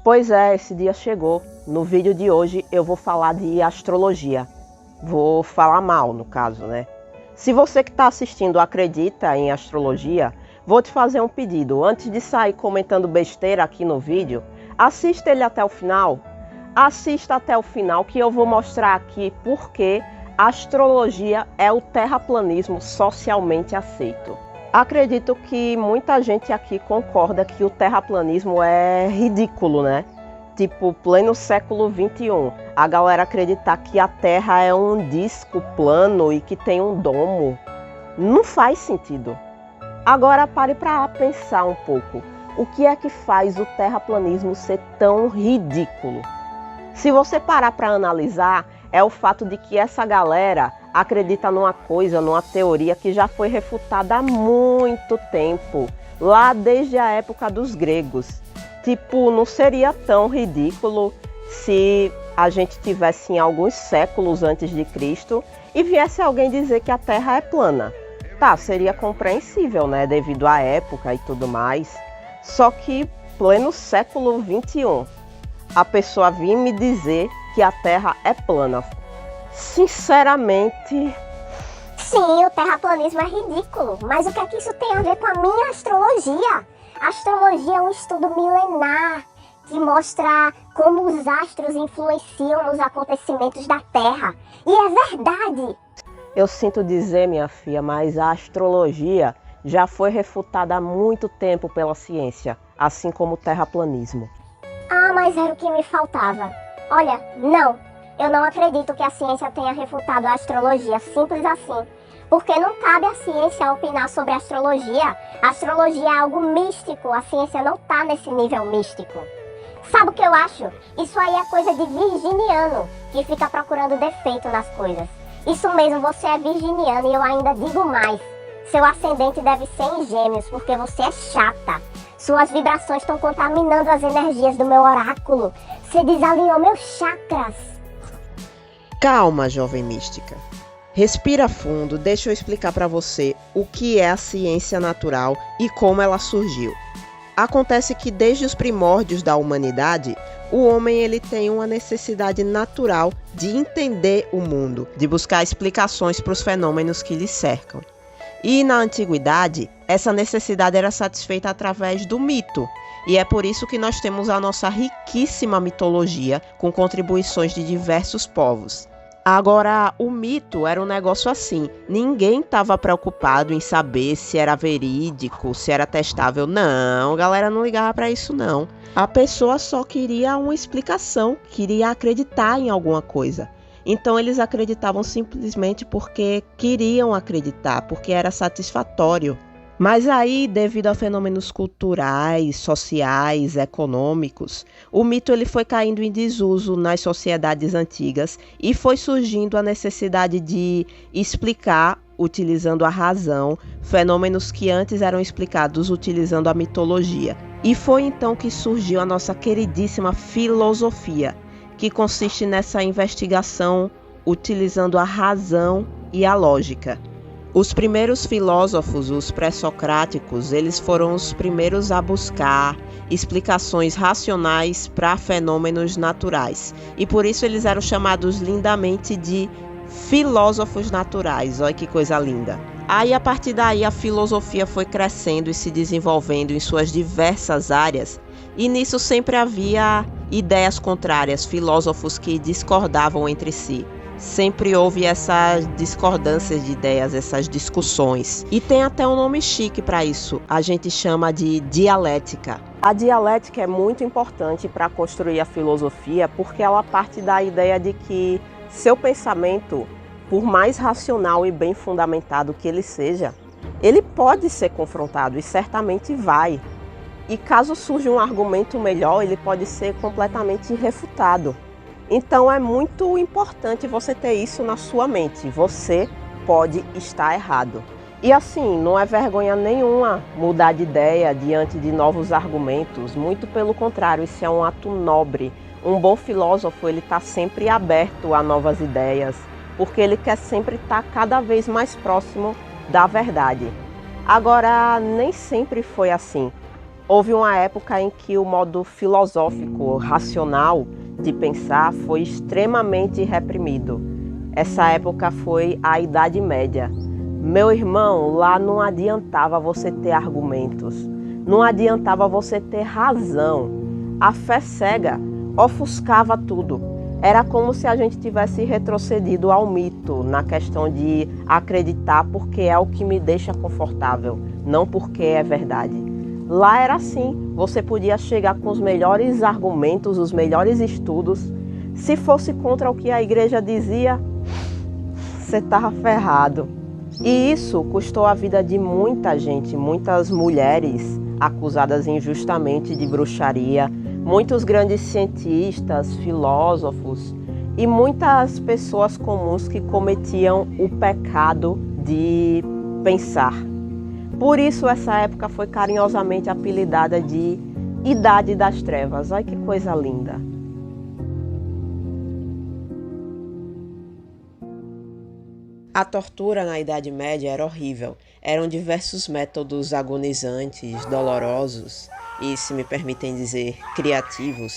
Pois é, esse dia chegou. No vídeo de hoje eu vou falar de astrologia. Vou falar mal, no caso, né? Se você que está assistindo acredita em astrologia, vou te fazer um pedido. Antes de sair comentando besteira aqui no vídeo, assista ele até o final. Assista até o final que eu vou mostrar aqui por que a astrologia é o terraplanismo socialmente aceito. Acredito que muita gente aqui concorda que o terraplanismo é ridículo, né? Tipo, pleno século XXI, a galera acreditar que a Terra é um disco plano e que tem um domo. Não faz sentido. Agora pare para pensar um pouco. O que é que faz o terraplanismo ser tão ridículo? Se você parar para analisar, é o fato de que essa galera acredita numa coisa, numa teoria que já foi refutada há muito tempo, lá desde a época dos gregos. Tipo, não seria tão ridículo se a gente tivesse em alguns séculos antes de Cristo e viesse alguém dizer que a Terra é plana. Tá, seria compreensível, né, devido à época e tudo mais. Só que, pleno século XXI, a pessoa vir me dizer que a Terra é plana. Sinceramente... Sim, o terraplanismo é ridículo, mas o que é que isso tem a ver com a minha astrologia? A astrologia é um estudo milenar que mostra como os astros influenciam nos acontecimentos da Terra. E é verdade! Eu sinto dizer, minha filha, mas a astrologia já foi refutada há muito tempo pela ciência, assim como o terraplanismo. Ah, mas era o que me faltava. Olha, não, eu não acredito que a ciência tenha refutado a astrologia, simples assim. Porque não cabe à ciência opinar sobre a astrologia. A astrologia é algo místico, a ciência não está nesse nível místico. Sabe o que eu acho? Isso aí é coisa de virginiano, que fica procurando defeito nas coisas. Isso mesmo, você é virginiano e eu ainda digo mais. Seu ascendente deve ser em Gêmeos, porque você é chata. Suas vibrações estão contaminando as energias do meu oráculo. Você desalinhou meus chakras. Calma, jovem mística. Respira fundo, deixa eu explicar para você o que é a ciência natural e como ela surgiu. Acontece que desde os primórdios da humanidade, o homem ele tem uma necessidade natural de entender o mundo, de buscar explicações para os fenômenos que lhe cercam. E na antiguidade, essa necessidade era satisfeita através do mito. E é por isso que nós temos a nossa riquíssima mitologia, com contribuições de diversos povos. Agora, o mito era um negócio assim, ninguém estava preocupado em saber se era verídico, se era testável. Não, a galera não ligava para isso não. A pessoa só queria uma explicação, queria acreditar em alguma coisa. Então eles acreditavam simplesmente porque queriam acreditar, porque era satisfatório. Mas aí, devido a fenômenos culturais, sociais, econômicos, o mito ele foi caindo em desuso nas sociedades antigas e foi surgindo a necessidade de explicar, utilizando a razão, fenômenos que antes eram explicados utilizando a mitologia. E foi então que surgiu a nossa queridíssima filosofia, que consiste nessa investigação utilizando a razão e a lógica. Os primeiros filósofos, os pré-socráticos, eles foram os primeiros a buscar explicações racionais para fenômenos naturais. E por isso eles eram chamados lindamente de filósofos naturais. Olha que coisa linda. Aí, a partir daí, a filosofia foi crescendo e se desenvolvendo em suas diversas áreas. E nisso sempre havia ideias contrárias, filósofos que discordavam entre si. Sempre houve essas discordâncias de ideias, essas discussões. E tem até um nome chique para isso, a gente chama de dialética. A dialética é muito importante para construir a filosofia porque ela parte da ideia de que seu pensamento, por mais racional e bem fundamentado que ele seja, ele pode ser confrontado e certamente vai. E caso surja um argumento melhor, ele pode ser completamente refutado. Então é muito importante você ter isso na sua mente. Você pode estar errado. E assim, não é vergonha nenhuma mudar de ideia diante de novos argumentos. Muito pelo contrário, isso é um ato nobre. Um bom filósofo, ele está sempre aberto a novas ideias, porque ele quer sempre estar cada vez mais próximo da verdade. Agora, nem sempre foi assim. Houve uma época em que o modo filosófico, racional de pensar foi extremamente reprimido. Essa época foi a Idade Média. Meu irmão, lá não adiantava você ter argumentos, não adiantava você ter razão. A fé cega ofuscava tudo. Era como se a gente tivesse retrocedido ao mito, na questão de acreditar porque é o que me deixa confortável, não porque é verdade. Lá era assim, você podia chegar com os melhores argumentos, os melhores estudos. Se fosse contra o que a igreja dizia, você estava ferrado. E isso custou a vida de muita gente, muitas mulheres acusadas injustamente de bruxaria, muitos grandes cientistas, filósofos e muitas pessoas comuns que cometiam o pecado de pensar. Por isso essa época foi carinhosamente apelidada de Idade das Trevas. Ai, que coisa linda! A tortura na Idade Média era horrível. Eram diversos métodos agonizantes, dolorosos e, se me permitem dizer, criativos,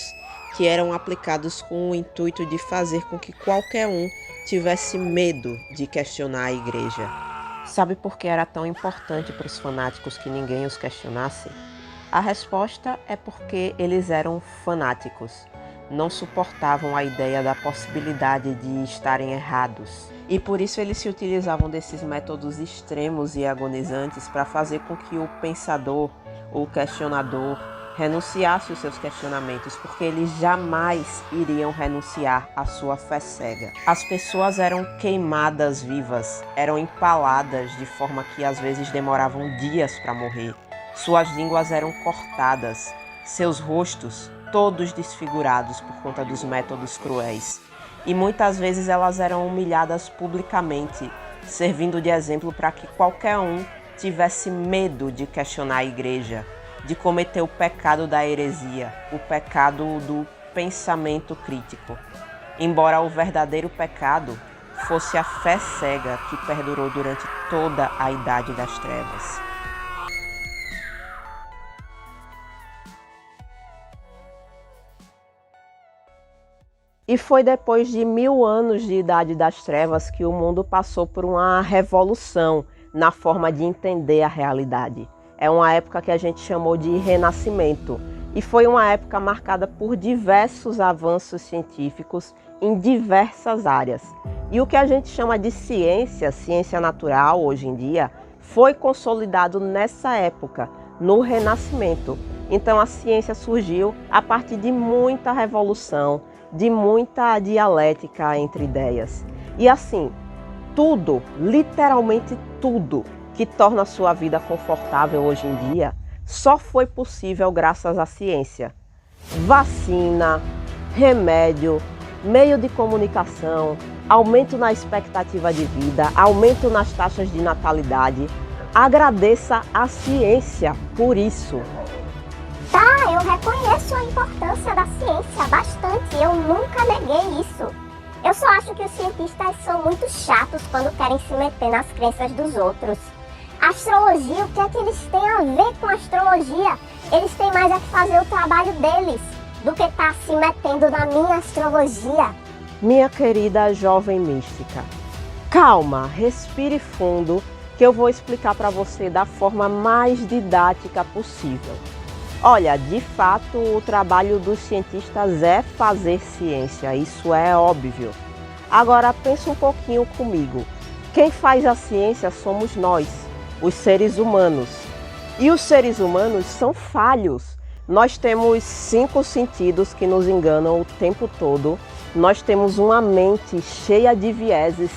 que eram aplicados com o intuito de fazer com que qualquer um tivesse medo de questionar a igreja. Sabe por que era tão importante para os fanáticos que ninguém os questionasse? A resposta é porque eles eram fanáticos. Não suportavam a ideia da possibilidade de estarem errados. E por isso eles se utilizavam desses métodos extremos e agonizantes para fazer com que o pensador, o questionador, renunciasse os seus questionamentos, porque eles jamais iriam renunciar à sua fé cega. As pessoas eram queimadas vivas, eram empaladas de forma que às vezes demoravam dias para morrer. Suas línguas eram cortadas, seus rostos todos desfigurados por conta dos métodos cruéis. E muitas vezes elas eram humilhadas publicamente, servindo de exemplo para que qualquer um tivesse medo de questionar a igreja, de cometer o pecado da heresia, o pecado do pensamento crítico. Embora o verdadeiro pecado fosse a fé cega que perdurou durante toda a Idade das Trevas. E foi depois de 1000 anos de Idade das Trevas que o mundo passou por uma revolução na forma de entender a realidade. É uma época que a gente chamou de Renascimento. E foi uma época marcada por diversos avanços científicos em diversas áreas. E o que a gente chama de ciência natural hoje em dia, foi consolidado nessa época, no Renascimento. Então a ciência surgiu a partir de muita revolução, de muita dialética entre ideias. E assim, tudo, literalmente tudo, que torna a sua vida confortável hoje em dia, só foi possível graças à ciência. Vacina, remédio, meio de comunicação, aumento na expectativa de vida, aumento nas taxas de natalidade. Agradeça à ciência por isso. Tá, eu reconheço a importância da ciência bastante, eu nunca neguei isso. Eu só acho que os cientistas são muito chatos quando querem se meter nas crenças dos outros. Astrologia, o que é que eles têm a ver com astrologia? Eles têm mais a que fazer o trabalho deles do que estar se metendo na minha astrologia. Minha querida jovem mística, calma, respire fundo, que eu vou explicar para você da forma mais didática possível. Olha, de fato, o trabalho dos cientistas é fazer ciência, isso é óbvio. Agora, pensa um pouquinho comigo. Quem faz a ciência somos nós, os seres humanos. E os seres humanos são falhos. Nós temos 5 sentidos que nos enganam o tempo todo. Nós temos uma mente cheia de vieses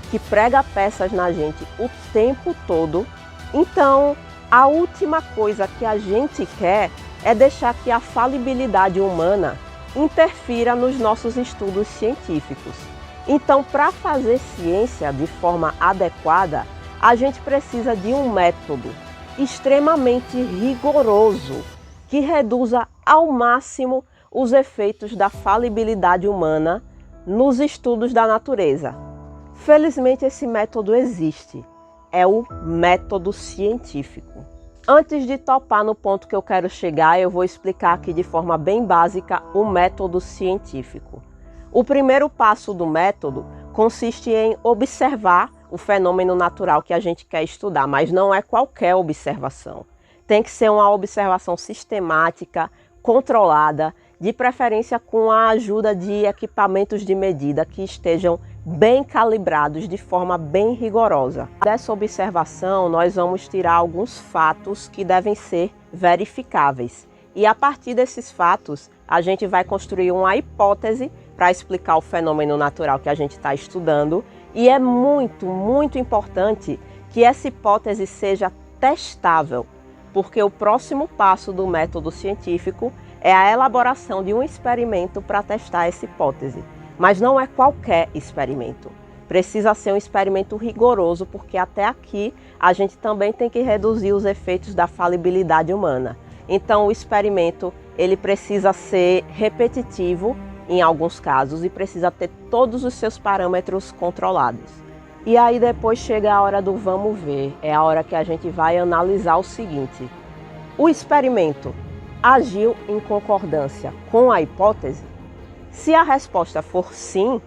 que prega peças na gente o tempo todo. Então, a última coisa que a gente quer é deixar que a falibilidade humana interfira nos nossos estudos científicos. Então, para fazer ciência de forma adequada, a gente precisa de um método extremamente rigoroso que reduza ao máximo os efeitos da falibilidade humana nos estudos da natureza. Felizmente, esse método existe. É o método científico. Antes de topar no ponto que eu quero chegar, eu vou explicar aqui de forma bem básica o método científico. O primeiro passo do método consiste em observar o fenômeno natural que a gente quer estudar, mas não é qualquer observação. Tem que ser uma observação sistemática, controlada, de preferência com a ajuda de equipamentos de medida que estejam bem calibrados de forma bem rigorosa. Dessa observação, nós vamos tirar alguns fatos que devem ser verificáveis. E a partir desses fatos, a gente vai construir uma hipótese para explicar o fenômeno natural que a gente está estudando. E é muito, muito importante que essa hipótese seja testável, porque o próximo passo do método científico é a elaboração de um experimento para testar essa hipótese. Mas não é qualquer experimento. Precisa ser um experimento rigoroso, porque até aqui a gente também tem que reduzir os efeitos da falibilidade humana. Então o experimento ele precisa ser repetitivo em alguns casos e precisa ter todos os seus parâmetros controlados. E aí depois chega a hora do vamos ver, é a hora que a gente vai analisar o seguinte: o experimento agiu em concordância com a hipótese? Se a resposta for sim,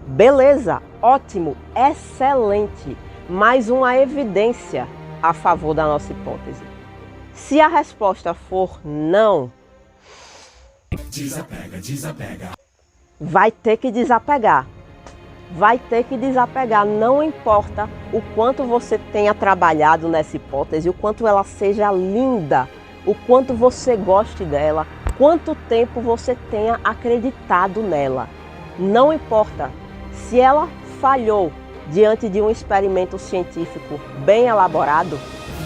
beleza, ótimo, excelente, mais uma evidência a favor da nossa hipótese. Se a resposta for não, desapega. Vai ter que desapegar. Vai ter que desapegar, não importa o quanto você tenha trabalhado nessa hipótese, o quanto ela seja linda, o quanto você goste dela, quanto tempo você tenha acreditado nela. Não importa. Se ela falhou diante de um experimento científico bem elaborado,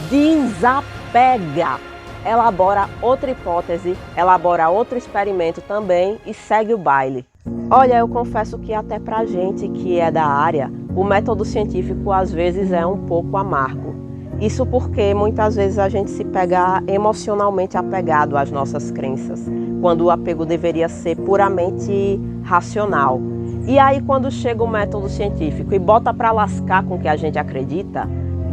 desapega. Elabora outra hipótese, elabora outro experimento também e segue o baile. Olha, eu confesso que até pra gente que é da área, o método científico às vezes é um pouco amargo. Isso porque muitas vezes a gente se pega emocionalmente apegado às nossas crenças, quando o apego deveria ser puramente racional. E aí quando chega o método científico e bota para lascar com o que a gente acredita,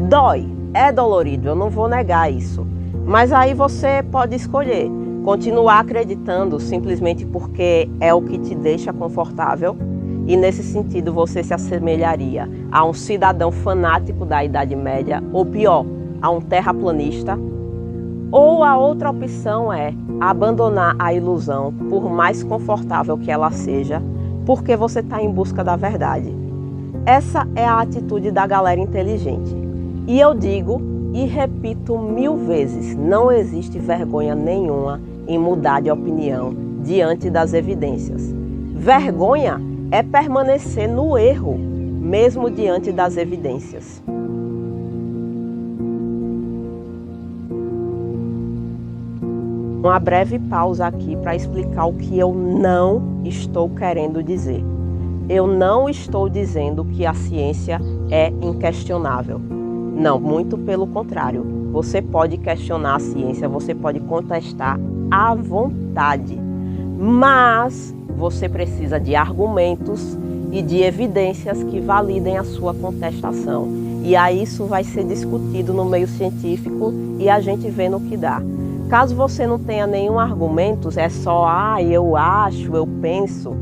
dói, é dolorido, eu não vou negar isso. Mas aí você pode escolher continuar acreditando simplesmente porque é o que te deixa confortável. E nesse sentido você se assemelharia a um cidadão fanático da Idade Média, ou pior, a um terraplanista. Ou a outra opção é abandonar a ilusão, por mais confortável que ela seja, porque você está em busca da verdade. Essa é a atitude da galera inteligente. E eu digo e repito 1000 vezes, não existe vergonha nenhuma em mudar de opinião diante das evidências. Vergonha é permanecer no erro, mesmo diante das evidências. Uma breve pausa aqui para explicar o que eu não estou querendo dizer. Eu não estou dizendo que a ciência é inquestionável. Não, muito pelo contrário. Você pode questionar a ciência, você pode contestar à vontade. Mas você precisa de argumentos e de evidências que validem a sua contestação. E aí isso vai ser discutido no meio científico e a gente vê no que dá. Caso você não tenha nenhum argumento, é só eu acho, eu penso,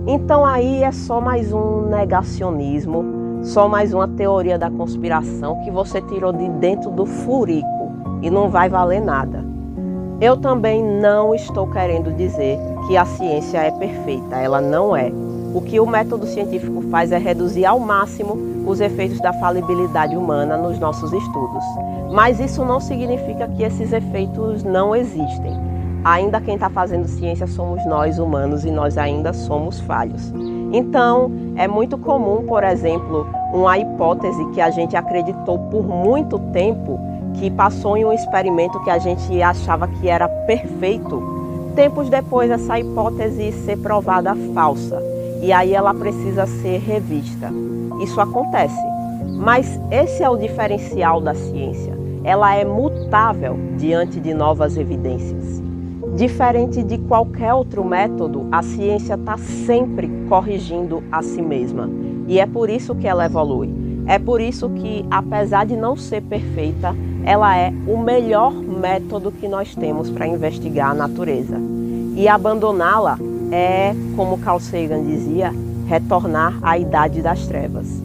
então aí é só mais um negacionismo, só mais uma teoria da conspiração que você tirou de dentro do furico e não vai valer nada. Eu também não estou querendo dizer que a ciência é perfeita, ela não é. O que o método científico faz é reduzir ao máximo os efeitos da falibilidade humana nos nossos estudos. Mas isso não significa que esses efeitos não existem. Ainda quem está fazendo ciência somos nós humanos e nós ainda somos falhos. Então, é muito comum, por exemplo, uma hipótese que a gente acreditou por muito tempo, que passou em um experimento que a gente achava que era perfeito, tempos depois essa hipótese ser provada falsa. E aí ela precisa ser revista. Isso acontece. Mas esse é o diferencial da ciência. Ela é mutável diante de novas evidências. Diferente de qualquer outro método, a ciência está sempre corrigindo a si mesma. E é por isso que ela evolui. É por isso que, apesar de não ser perfeita, ela é o melhor método que nós temos para investigar a natureza. E abandoná-la é, como Carl Sagan dizia, retornar à idade das trevas.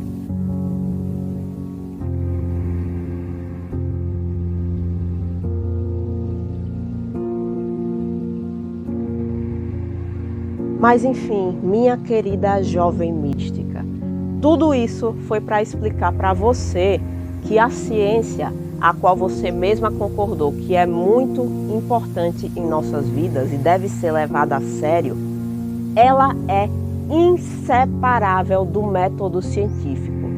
Mas enfim, minha querida jovem mística, tudo isso foi para explicar para você que a ciência, a qual você mesma concordou que é muito importante em nossas vidas e deve ser levada a sério, ela é inseparável do método científico.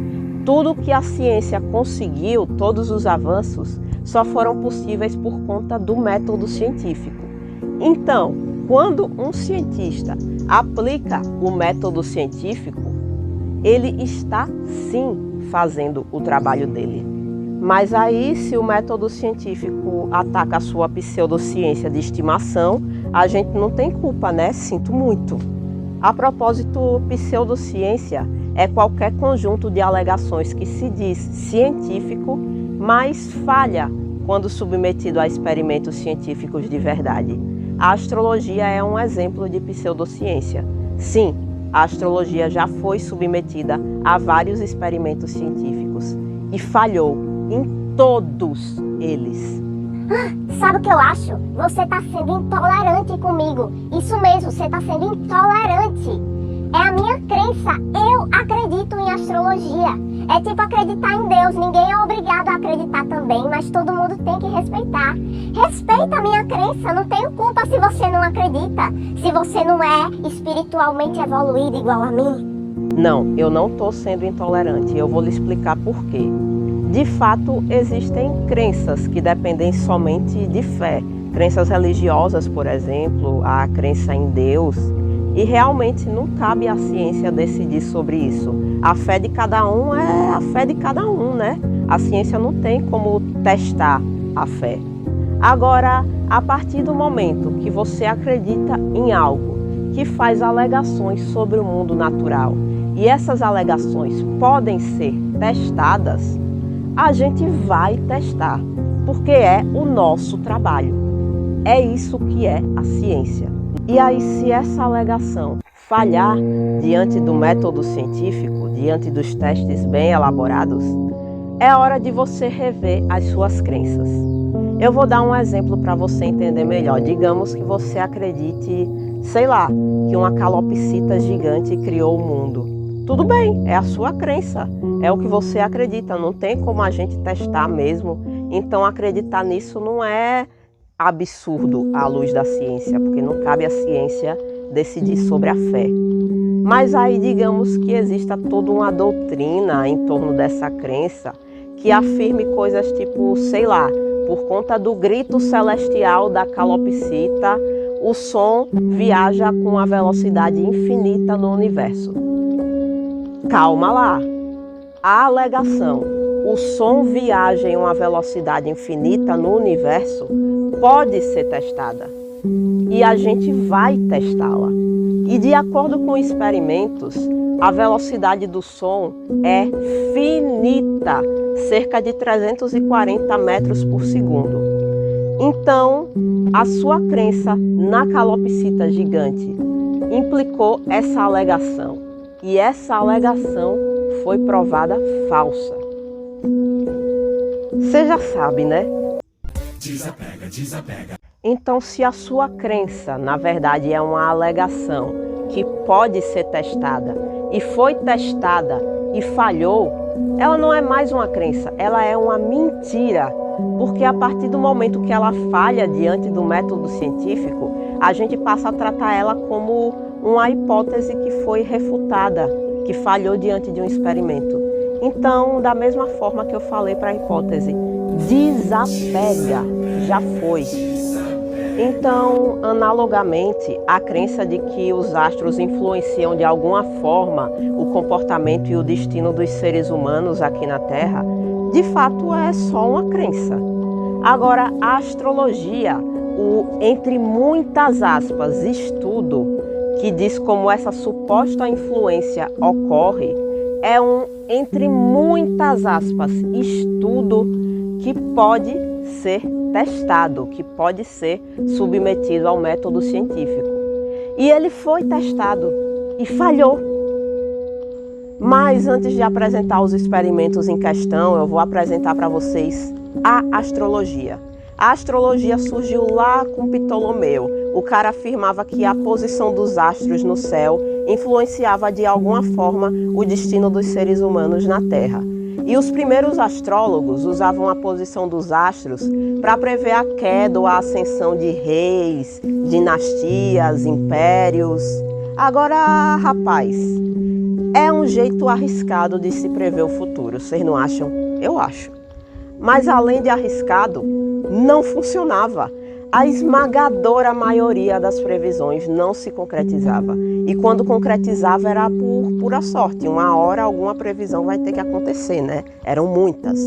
Tudo que a ciência conseguiu, todos os avanços, só foram possíveis por conta do método científico. Então, quando um cientista aplica o método científico, ele está sim fazendo o trabalho dele. Mas aí, se o método científico ataca a sua pseudociência de estimação, a gente não tem culpa, né? Sinto muito. A propósito, pseudociência é qualquer conjunto de alegações que se diz científico, mas falha quando submetido a experimentos científicos de verdade. A astrologia é um exemplo de pseudociência. Sim, a astrologia já foi submetida a vários experimentos científicos e falhou em todos eles. Sabe o que eu acho? Você está sendo intolerante comigo. Isso mesmo, você está sendo intolerante. É a minha crença. Eu acredito em astrologia. É tipo acreditar em Deus. Ninguém é obrigado a acreditar também, mas todo mundo tem que respeitar. Respeita a minha crença. Não tenho culpa se você não acredita. Se você não é espiritualmente evoluído igual a mim. Não, eu não estou sendo intolerante. Eu vou lhe explicar por quê. De fato, existem crenças que dependem somente de fé. Crenças religiosas, por exemplo, a crença em Deus. E realmente não cabe à ciência decidir sobre isso. A fé de cada um é a fé de cada um, né? A ciência não tem como testar a fé. Agora, a partir do momento que você acredita em algo que faz alegações sobre o mundo natural e essas alegações podem ser testadas, a gente vai testar, porque é o nosso trabalho. É isso que é a ciência. E aí, se essa alegação falhar diante do método científico, diante dos testes bem elaborados, é hora de você rever as suas crenças. Eu vou dar um exemplo para você entender melhor. Digamos que você acredite, sei lá, que uma calopsita gigante criou o mundo. Tudo bem, é a sua crença, é o que você acredita, não tem como a gente testar mesmo. Então acreditar nisso não é absurdo à luz da ciência, porque não cabe à ciência decidir sobre a fé. Mas aí digamos que exista toda uma doutrina em torno dessa crença que afirme coisas tipo, sei lá, por conta do grito celestial da calopsita, o som viaja com uma velocidade infinita no universo. Calma lá. A alegação, o som viaja em uma velocidade infinita no universo, pode ser testada. E a gente vai testá-la. E de acordo com experimentos, a velocidade do som é finita, cerca de 340 metros por segundo. Então, a sua crença na calopsita gigante implicou essa alegação. E essa alegação foi provada falsa. Você já sabe, né? Desapega, desapega. Então, se a sua crença, na verdade, é uma alegação que pode ser testada e foi testada e falhou, ela não é mais uma crença, ela é uma mentira. Porque a partir do momento que ela falha diante do método científico, a gente passa a tratar ela como uma hipótese que foi refutada, que falhou diante de um experimento. Então, da mesma forma que eu falei para a hipótese, desapega, já foi. Então, analogamente, a crença de que os astros influenciam de alguma forma o comportamento e o destino dos seres humanos aqui na Terra, de fato é só uma crença. Agora, a astrologia, o, entre muitas aspas, estudo que diz como essa suposta influência ocorre, é um, entre muitas aspas, estudo que pode ser testado, que pode ser submetido ao método científico. E ele foi testado e falhou. Mas antes de apresentar os experimentos em questão, eu vou apresentar para vocês a astrologia. A astrologia surgiu lá com Ptolomeu. O cara afirmava que a posição dos astros no céu influenciava de alguma forma o destino dos seres humanos na Terra. E os primeiros astrólogos usavam a posição dos astros para prever a queda ou a ascensão de reis, dinastias, impérios. Agora, rapaz, é um jeito arriscado de se prever o futuro, vocês não acham? Eu acho. Mas além de arriscado, não funcionava. A esmagadora maioria das previsões não se concretizava. E quando concretizava era por pura sorte. Uma hora alguma previsão vai ter que acontecer, né? Eram muitas.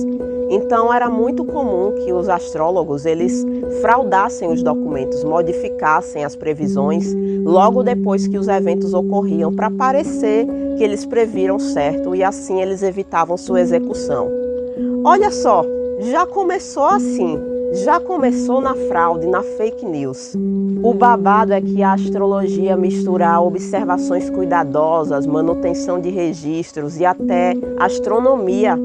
Então era muito comum que os astrólogos eles fraudassem os documentos, modificassem as previsões logo depois que os eventos ocorriam para parecer que eles previram certo e assim eles evitavam sua execução. Olha só, já começou assim. Já começou na fraude, na fake news. O babado é que a astrologia mistura observações cuidadosas, manutenção de registros e até astronomia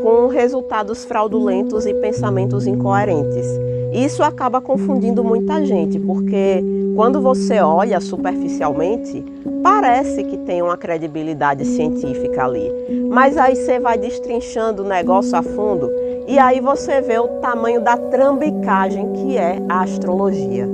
com resultados fraudulentos e pensamentos incoerentes. Isso acaba confundindo muita gente, porque quando você olha superficialmente, parece que tem uma credibilidade científica ali. Mas aí você vai destrinchando o negócio a fundo e aí você vê o tamanho da trambicagem que é a astrologia.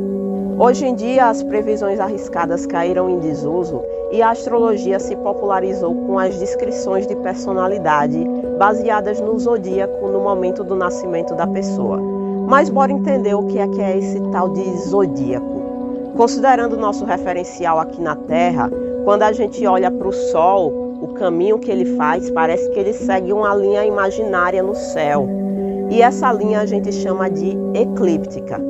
Hoje em dia as previsões arriscadas caíram em desuso e a astrologia se popularizou com as descrições de personalidade baseadas no zodíaco no momento do nascimento da pessoa. Mas bora entender o que é esse tal de zodíaco. Considerando o nosso referencial aqui na Terra, quando a gente olha para o Sol, o caminho que ele faz parece que ele segue uma linha imaginária no céu. E essa linha a gente chama de eclíptica.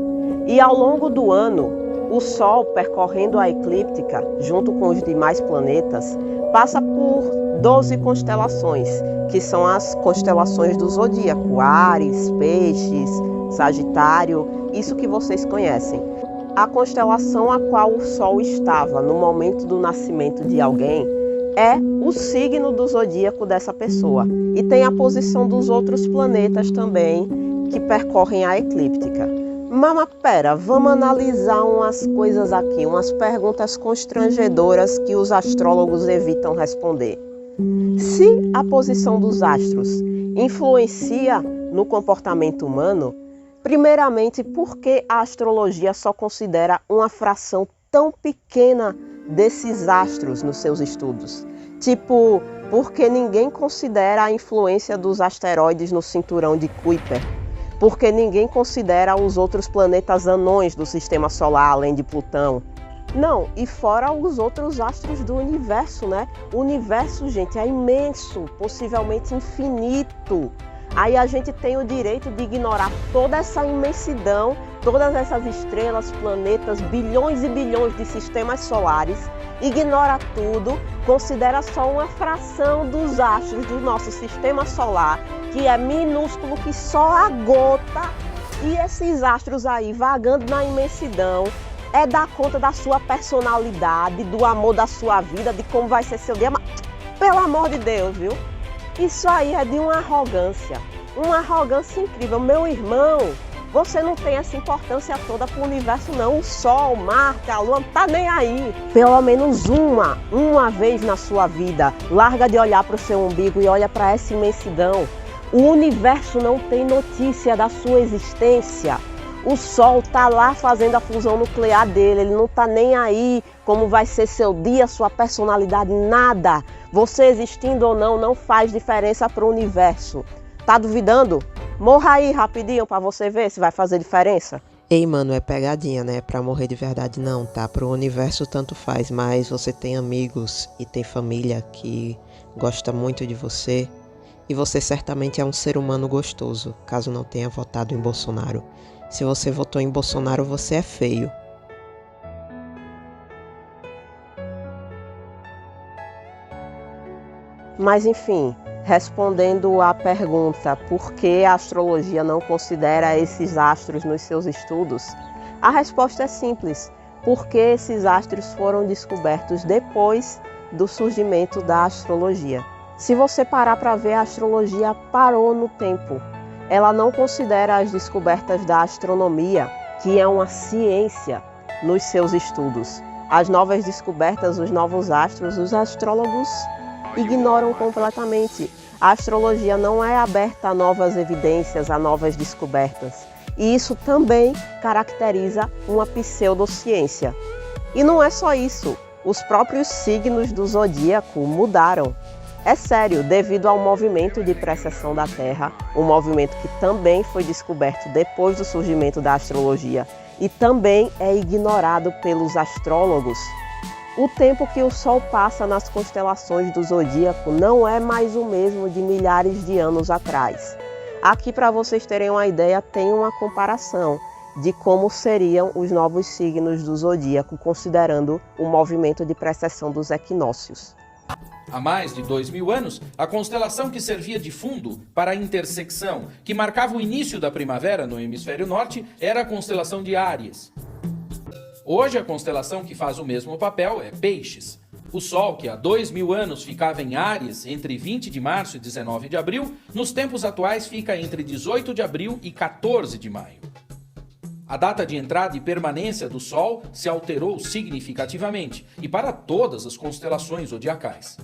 E ao longo do ano, o Sol, percorrendo a eclíptica, junto com os demais planetas, passa por 12 constelações, que são as constelações do zodíaco, Áries, Peixes, Sagitário, isso que vocês conhecem. A constelação a qual o Sol estava no momento do nascimento de alguém é o signo do zodíaco dessa pessoa. E tem a posição dos outros planetas também que percorrem a eclíptica. Mas pera, vamos analisar umas coisas aqui, umas perguntas constrangedoras que os astrólogos evitam responder. Se a posição dos astros influencia no comportamento humano, primeiramente, por que a astrologia só considera uma fração tão pequena desses astros nos seus estudos? Tipo, porque ninguém considera a influência dos asteroides no cinturão de Kuiper? Porque ninguém considera os outros planetas anões do sistema solar, além de Plutão? Não, e fora os outros astros do universo, né? O universo, gente, é imenso, possivelmente infinito. Aí a gente tem o direito de ignorar toda essa imensidão, todas essas estrelas, planetas, bilhões e bilhões de sistemas solares, ignora tudo, considera só uma fração dos astros do nosso sistema solar, que é minúsculo, que só a gota, e esses astros aí vagando na imensidão, é dar conta da sua personalidade, do amor da sua vida, de como vai ser seu dia, mas pelo amor de Deus, viu? Isso aí é de uma arrogância incrível. Meu irmão, você não tem essa importância toda para o universo não. O Sol, Marte, a Lua, não tá nem aí. Pelo menos uma vez na sua vida, larga de olhar para o seu umbigo e olha para essa imensidão. O universo não tem notícia da sua existência. O Sol tá lá fazendo a fusão nuclear dele, ele não tá nem aí como vai ser seu dia, sua personalidade, nada. Você existindo ou não faz diferença para o universo. Tá duvidando? Morra aí rapidinho para você ver se vai fazer diferença. Ei, mano, é pegadinha, né? Pra morrer de verdade não, tá? Pro universo tanto faz, mas você tem amigos e tem família que gosta muito de você. E você certamente é um ser humano gostoso, caso não tenha votado em Bolsonaro. Se você votou em Bolsonaro, você é feio. Mas enfim, Respondendo à pergunta por que a astrologia não considera esses astros nos seus estudos, a resposta é simples: porque esses astros foram descobertos depois do surgimento da astrologia. Se você parar para ver, a astrologia parou no tempo. Ela não considera as descobertas da astronomia, que é uma ciência, nos seus estudos. As novas descobertas, os novos astros, os astrólogos ignoram completamente. A astrologia não é aberta a novas evidências, a novas descobertas. E isso também caracteriza uma pseudociência. E não é só isso, os próprios signos do zodíaco mudaram. É sério, devido ao movimento de precessão da Terra, um movimento que também foi descoberto depois do surgimento da astrologia e também é ignorado pelos astrólogos. O tempo que o Sol passa nas constelações do zodíaco não é mais o mesmo de milhares de anos atrás. Aqui, para vocês terem uma ideia, tem uma comparação de como seriam os novos signos do zodíaco, considerando o movimento de precessão dos equinócios. Há mais de 2000 anos, a constelação que servia de fundo para a intersecção, que marcava o início da primavera no hemisfério norte, era a constelação de Áries. Hoje, a constelação que faz o mesmo papel é Peixes. O Sol, que há 2000 anos ficava em Áries entre 20 de março e 19 de abril, nos tempos atuais fica entre 18 de abril e 14 de maio. A data de entrada e permanência do Sol se alterou significativamente, e para todas as constelações zodiacais.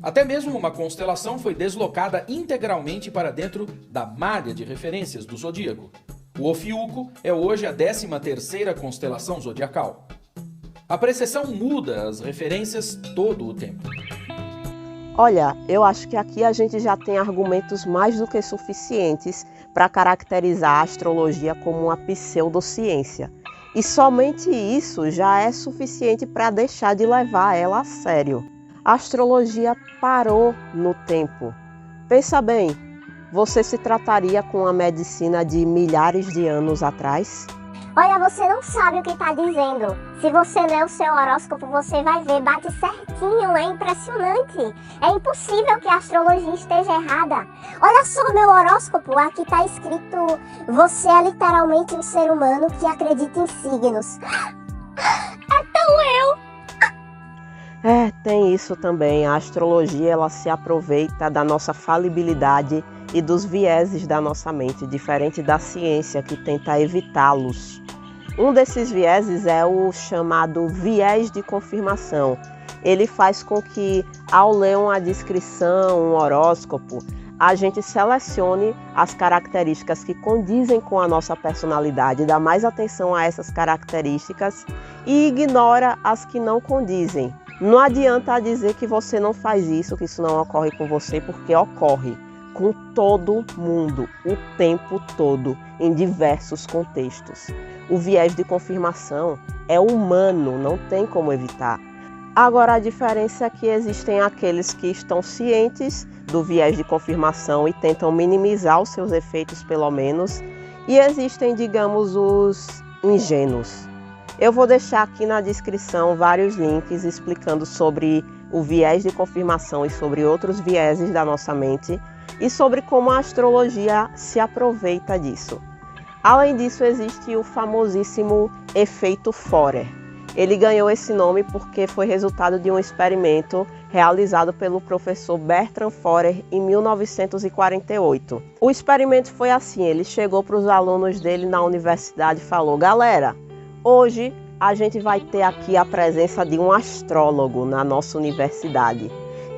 Até mesmo uma constelação foi deslocada integralmente para dentro da malha de referências do zodíaco. O Ofiuco é hoje a 13ª constelação zodiacal. A precessão muda as referências todo o tempo. Olha, eu acho que aqui a gente já tem argumentos mais do que suficientes para caracterizar a astrologia como uma pseudociência. E somente isso já é suficiente para deixar de levar ela a sério. A astrologia parou no tempo. Pensa bem, você se trataria com a medicina de milhares de anos atrás? Olha, você não sabe o que está dizendo. Se você ler o seu horóscopo, você vai ver, bate certinho, é impressionante. É impossível que a astrologia esteja errada. Olha só meu horóscopo, aqui está escrito: você é literalmente um ser humano que acredita em signos. É tão eu! Tem isso também. A astrologia, ela se aproveita da nossa falibilidade e dos vieses da nossa mente, diferente da ciência que tenta evitá-los. Um desses vieses é o chamado viés de confirmação. Ele faz com que, ao ler uma descrição, um horóscopo, a gente selecione as características que condizem com a nossa personalidade, dá mais atenção a essas características e ignora as que não condizem. Não adianta dizer que você não faz isso, que isso não ocorre com você, porque ocorre com todo mundo, o tempo todo, em diversos contextos. O viés de confirmação é humano, não tem como evitar. Agora, a diferença é que existem aqueles que estão cientes do viés de confirmação e tentam minimizar os seus efeitos, pelo menos, e existem, digamos, os ingênuos. Eu vou deixar aqui na descrição vários links explicando sobre o viés de confirmação e sobre outros vieses da nossa mente e sobre como a astrologia se aproveita disso. Além disso, existe o famosíssimo efeito Forer. Ele ganhou esse nome porque foi resultado de um experimento realizado pelo professor Bertrand Forer em 1948. O experimento foi assim: ele chegou para os alunos dele na universidade e falou: galera, hoje a gente vai ter aqui a presença de um astrólogo na nossa universidade.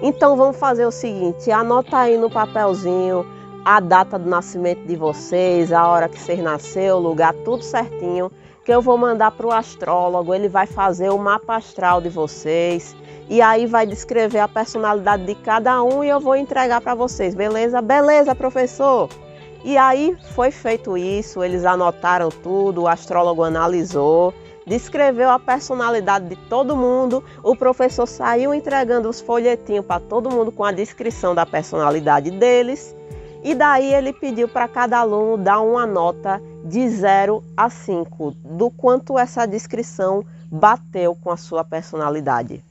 Então vamos fazer o seguinte, anota aí no papelzinho a data do nascimento de vocês, a hora que vocês nasceram, o lugar, tudo certinho, que eu vou mandar para o astrólogo. Ele vai fazer o mapa astral de vocês e aí vai descrever a personalidade de cada um e eu vou entregar para vocês, beleza? Beleza, professor? E aí foi feito isso, eles anotaram tudo, o astrólogo analisou, descreveu a personalidade de todo mundo, o professor saiu entregando os folhetinhos para todo mundo com a descrição da personalidade deles, e daí ele pediu para cada aluno dar uma nota de 0 a 5, do quanto essa descrição bateu com a sua personalidade.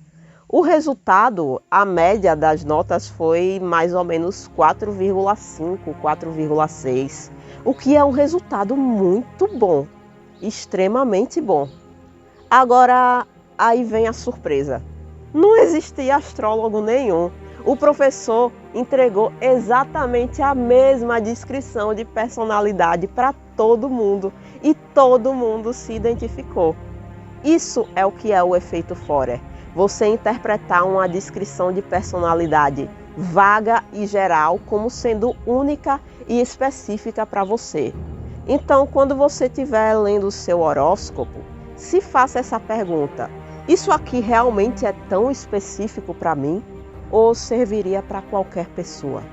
O resultado, a média das notas foi mais ou menos 4,5, 4,6, o que é um resultado muito bom, extremamente bom. Agora, aí vem a surpresa. Não existia astrólogo nenhum. O professor entregou exatamente a mesma descrição de personalidade para todo mundo e todo mundo se identificou. Isso é o que é o efeito Forer. Você interpretar uma descrição de personalidade vaga e geral como sendo única e específica para você. Então, quando você estiver lendo o seu horóscopo, se faça essa pergunta: isso aqui realmente é tão específico para mim ou serviria para qualquer pessoa?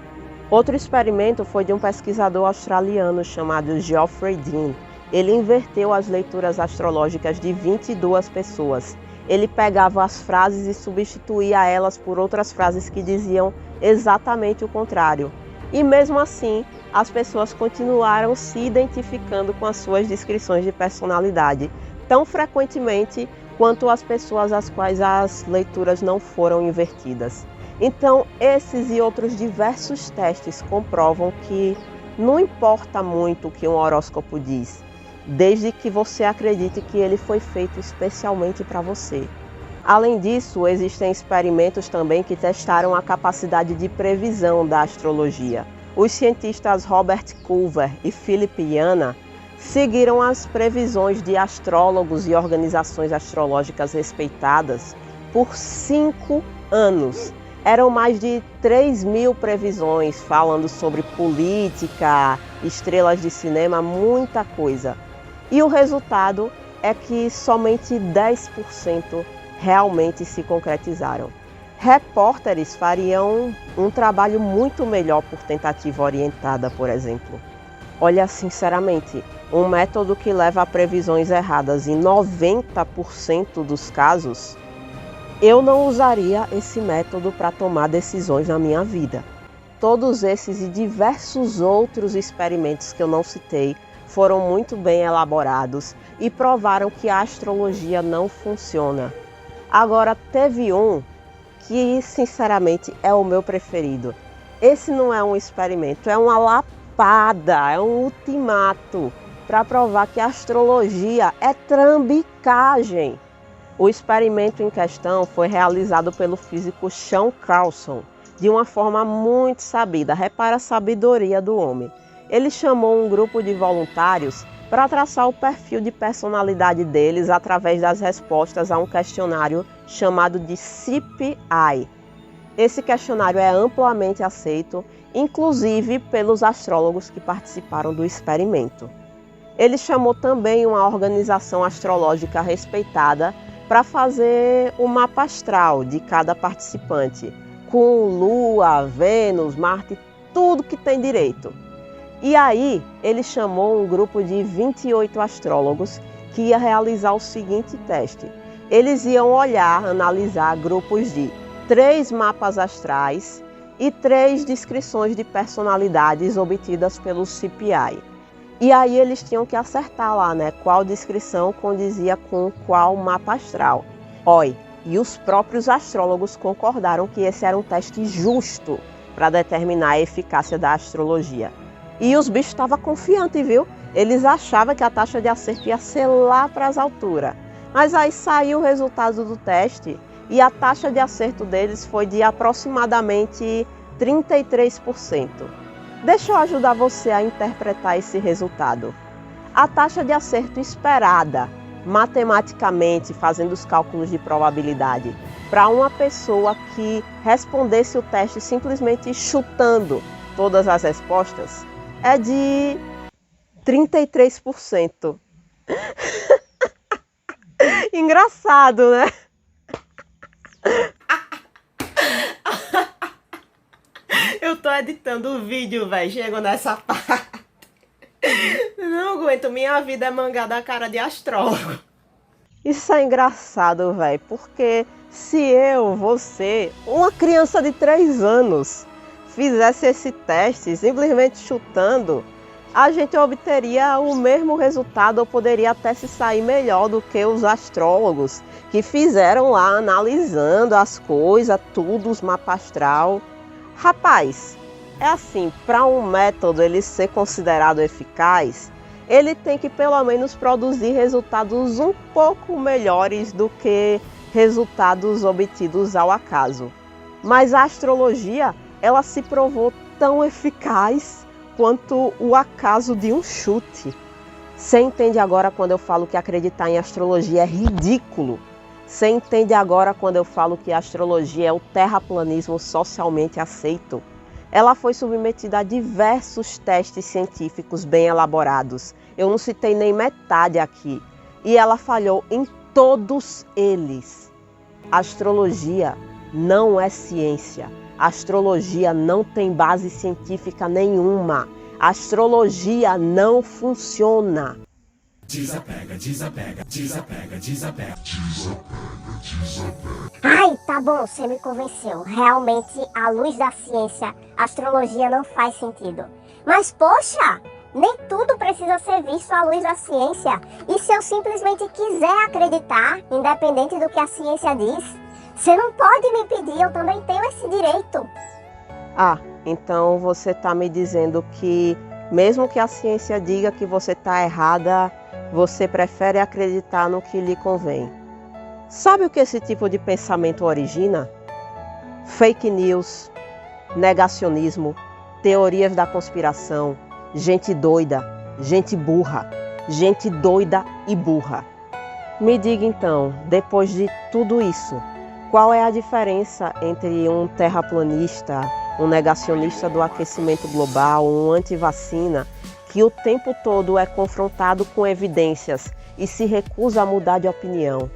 Outro experimento foi de um pesquisador australiano chamado Geoffrey Dean. Ele inverteu as leituras astrológicas de 22 pessoas. Ele pegava as frases e substituía elas por outras frases que diziam exatamente o contrário. E mesmo assim, as pessoas continuaram se identificando com as suas descrições de personalidade, tão frequentemente quanto as pessoas às quais as leituras não foram invertidas. Então, esses e outros diversos testes comprovam que não importa muito o que um horóscopo diz, desde que você acredite que ele foi feito especialmente para você. Além disso, existem experimentos também que testaram a capacidade de previsão da astrologia. Os cientistas Robert Culver e Philip Yana seguiram as previsões de astrólogos e organizações astrológicas respeitadas por 5 anos. Eram mais de 3.000 previsões falando sobre política, estrelas de cinema, muita coisa. E o resultado é que somente 10% realmente se concretizaram. Repórteres fariam um trabalho muito melhor por tentativa orientada, por exemplo. Olha, sinceramente, um método que leva a previsões erradas em 90% dos casos, eu não usaria esse método para tomar decisões na minha vida. Todos esses e diversos outros experimentos que eu não citei foram muito bem elaborados e provaram que a astrologia não funciona. Agora, teve um que, sinceramente, é o meu preferido. Esse não é um experimento, é uma lapada, é um ultimato para provar que a astrologia é trambicagem. O experimento em questão foi realizado pelo físico Sean Carlson, de uma forma muito sabida. Repara a sabedoria do homem. Ele chamou um grupo de voluntários para traçar o perfil de personalidade deles através das respostas a um questionário chamado de CPI. Esse questionário é amplamente aceito, inclusive pelos astrólogos que participaram do experimento. Ele chamou também uma organização astrológica respeitada para fazer o mapa astral de cada participante, com Lua, Vênus, Marte, tudo que tem direito. E aí, ele chamou um grupo de 28 astrólogos que ia realizar o seguinte teste. Eles iam olhar, analisar grupos de 3 mapas astrais e 3 descrições de personalidades obtidas pelo CPI. E aí eles tinham que acertar lá, qual descrição condizia com qual mapa astral. Olha, e os próprios astrólogos concordaram que esse era um teste justo para determinar a eficácia da astrologia. E os bichos estavam confiantes, viu? Eles achavam que a taxa de acerto ia ser lá para as alturas. Mas aí saiu o resultado do teste e a taxa de acerto deles foi de aproximadamente 33%. Deixa eu ajudar você a interpretar esse resultado. A taxa de acerto esperada, matematicamente, fazendo os cálculos de probabilidade, para uma pessoa que respondesse o teste simplesmente chutando todas as respostas, é de 33%. Engraçado, né? Eu tô editando o vídeo, velho. Chego nessa parte. Não aguento, minha vida é mangá da cara de astrólogo. Isso é engraçado, velho, porque se eu, você, uma criança de 3 anos, fizesse esse teste simplesmente chutando, a gente obteria o mesmo resultado ou poderia até se sair melhor do que os astrólogos que fizeram lá analisando as coisas, tudo, os mapas astral. Rapaz, é assim, para um método ele ser considerado eficaz, ele tem que pelo menos produzir resultados um pouco melhores do que resultados obtidos ao acaso. Mas a astrologia, ela se provou tão eficaz quanto o acaso de um chute. Você entende agora quando eu falo que acreditar em astrologia é ridículo? Você entende agora quando eu falo que a astrologia é o terraplanismo socialmente aceito? Ela foi submetida a diversos testes científicos bem elaborados. Eu não citei nem metade aqui. E ela falhou em todos eles. A astrologia não é ciência. A astrologia não tem base científica nenhuma. A astrologia não funciona. Desapega, desapega, desapega, desapega. Ai, tá bom, você me convenceu. Realmente, à luz da ciência, a astrologia não faz sentido. Mas, poxa, nem tudo precisa ser visto à luz da ciência. E se eu simplesmente quiser acreditar, independente do que a ciência diz, você não pode me impedir, eu também tenho esse direito. Ah, então você está me dizendo que, mesmo que a ciência diga que você está errada, você prefere acreditar no que lhe convém. Sabe o que esse tipo de pensamento origina? Fake news, negacionismo, teorias da conspiração, gente doida, gente burra, gente doida e burra. Me diga então, depois de tudo isso, qual é a diferença entre um terraplanista, um negacionista do aquecimento global, um antivacina, que o tempo todo é confrontado com evidências e se recusa a mudar de opinião?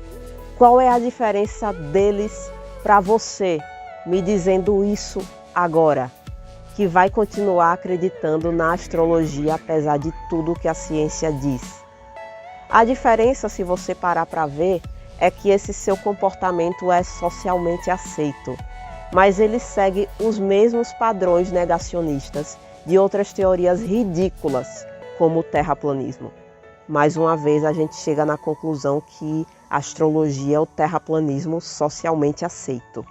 Qual é a diferença deles para você, me dizendo isso agora, que vai continuar acreditando na astrologia apesar de tudo que a ciência diz? A diferença, se você parar para ver, é que esse seu comportamento é socialmente aceito, mas ele segue os mesmos padrões negacionistas de outras teorias ridículas, como o terraplanismo. Mais uma vez a gente chega na conclusão que a astrologia é o terraplanismo socialmente aceito.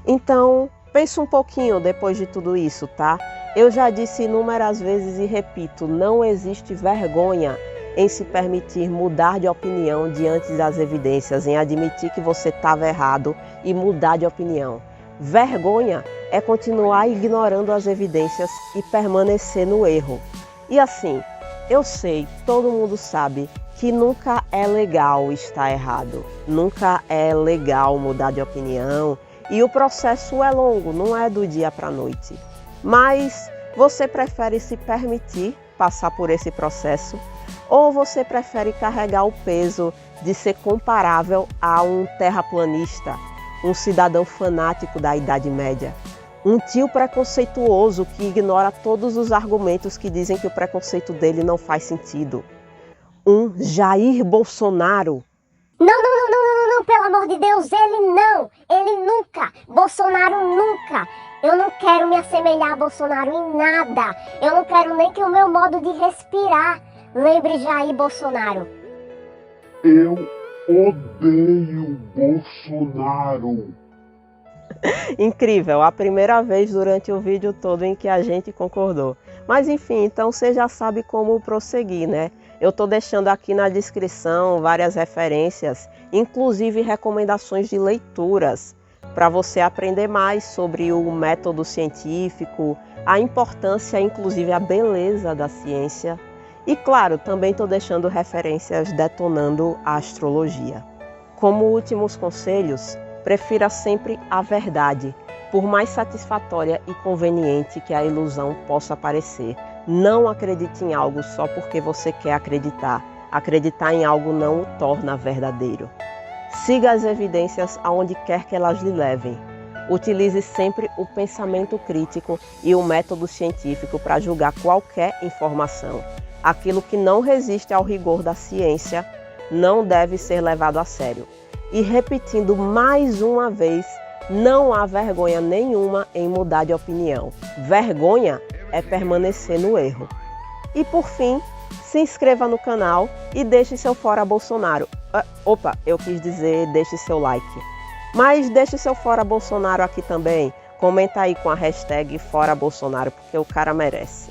Então, pensa um pouquinho depois de tudo isso, tá? Eu já disse inúmeras vezes e repito, não existe vergonha em se permitir mudar de opinião diante das evidências, em admitir que você estava errado e mudar de opinião. Vergonha é continuar ignorando as evidências e permanecer no erro. E assim, eu sei, todo mundo sabe que nunca é legal estar errado, nunca é legal mudar de opinião e o processo é longo, não é do dia para a noite. Mas você prefere se permitir passar por esse processo ou você prefere carregar o peso de ser comparável a um terraplanista, um cidadão fanático da Idade Média, um tio preconceituoso que ignora todos os argumentos que dizem que o preconceito dele não faz sentido, um Jair Bolsonaro? Não, pelo amor de Deus, ele nunca, Bolsonaro nunca. Eu não quero me assemelhar a Bolsonaro em nada, eu não quero nem que o meu modo de respirar lembre Jair Bolsonaro. Eu odeio Bolsonaro. Incrível, a primeira vez durante o vídeo todo em que a gente concordou. Mas enfim, então você já sabe como prosseguir, né? Eu estou deixando aqui na descrição várias referências, inclusive recomendações de leituras, para você aprender mais sobre o método científico, a importância, inclusive a beleza da ciência. E claro, também estou deixando referências detonando a astrologia. Como últimos conselhos, prefira sempre a verdade, por mais satisfatória e conveniente que a ilusão possa parecer. Não acredite em algo só porque você quer acreditar. Acreditar em algo não o torna verdadeiro. Siga as evidências aonde quer que elas lhe levem. Utilize sempre o pensamento crítico e o método científico para julgar qualquer informação. Aquilo que não resiste ao rigor da ciência não deve ser levado a sério. E repetindo mais uma vez, não há vergonha nenhuma em mudar de opinião. Vergonha é permanecer no erro. E por fim, se inscreva no canal e deixe seu fora Bolsonaro. Eu quis dizer deixe seu like. Mas deixe seu fora Bolsonaro aqui também. Comenta aí com a hashtag fora Bolsonaro, porque o cara merece.